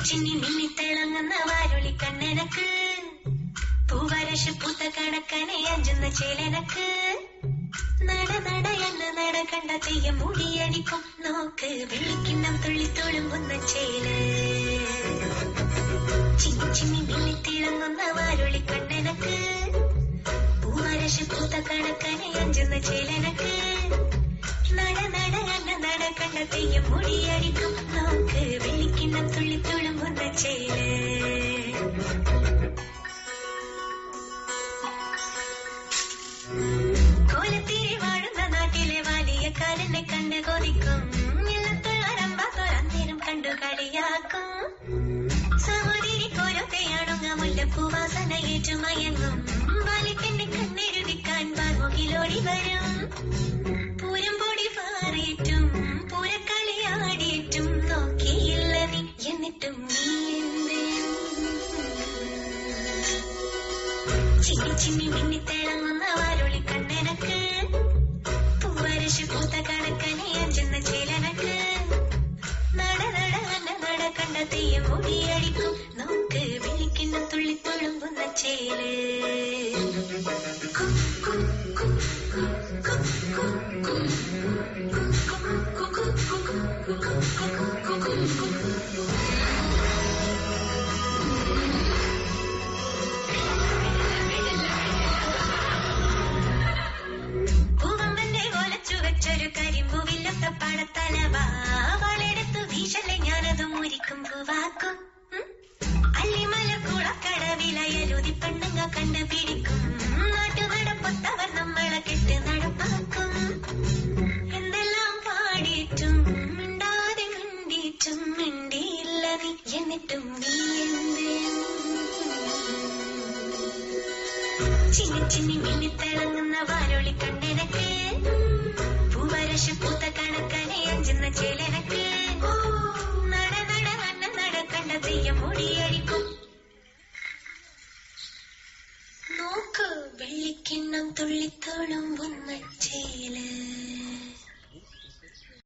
ചിന്നി മിന്നിത്തിളങ്ങുന്ന വാരുളി കണ്ണനക്ക് പൂവരശ് പൂത്ത കണക്കനെ അഞ്ചുന്ന ചേലനക്ക് നട നടയെന്ന് നട കണ്ട തെയ്യ മുടിയടിക്കും നോക്ക് വെള്ളിക്കിണ്ണം തുള്ളി തുളുമ്പുന്ന ചേല് ചിന്നി ചിന്നി മിന്നിത്തിളങ്ങുന്ന വാരുളി കണ്ണനക്ക് പൂവരശ് പൂത്ത കണക്കനെ അഞ്ചുന്ന ചേലനക്ക് നട നടയെന്ന് നട കണ്ട തെയ്യ മുടിയടിക്കും നോക്ക് വെള്ളിക്കിണ്ണം തുള്ളി തുളുമ്പുന്ന ചേല് കോലത്തിരി വാഴുന്ന നാട്ടിലെ വലിയ കാലനെ കണ്ട് കൊതിക്കും അരമ്പത്തോരന്തേരം കണ്ടു കളിയാക്കും സഹോദരി കോലത്തെയാണുങ്ങ മുല്ലപ്പൂവാസന ഏറ്റുമയങ്ങും ബാലിക്കന്റെ കണ്ണെഴുതിക്കാൻ ബാർമുകിലോടി വരും പൂരം പൊടി പാറിയിട്ടും പൂരക്കളിയാടിയിട്ടും നോക്കിയില്ല നീ എന്നിട്ടും നീ എന്തേ ചിന്നി ചിന്നി മിന്നിത്തിളങ്ങുന്ന വാരുളി കണ്ണനക്ക് പൂവരശ് പൂത്ത കണക്കനെ അഞ്ചുന്ന ചേലനക്ക് നട നട നട കണ്ട തെയ്യം മുടിയടിക്കും നോക്ക് വെള്ളിക്കിണ്ണം തുള്ളി തുളുമ്പുന്ന ചേല് പൂവമ്പന്റെ കോലച്ചു വെച്ചൊരു കരിമ്പൂവില്ലൊക്കെ പടത്തലവാ വളെടുത്തു വീശലെ ഞാനത് മുരിക്കും പൂവാക്കും അല്ലിമല കുളക്കടവിലയലുതി പെണ്ണുങ്ങ കണ്ടുപിടിക്കും നാട്ടുനടപ്പൊത്തവർ നമ്മളെ കെട്ട് നടപ്പാക്കും എന്തെല്ലാം പാടിയിട്ടും മിണ്ടാതെ മിണ്ടിയിട്ടും മിണ്ടിയില്ല നീ എന്നിട്ടും നീ എന്തേ ചിന്നി ചിന്നി മിന്നിത്തിളങ്ങുന്ന വാരുളി കണ്ണനക്ക് പൂവരശ് പൂത്ത കണക്കനെ അഞ്ചുന്ന ചേലനക്ക് നട നട നട കണ്ട തെയ്യം മുടിയടിക്കും നോക്ക് വെള്ളിക്കിണ്ണം തുള്ളിത്തോളുമ്പുന്ന ചേല്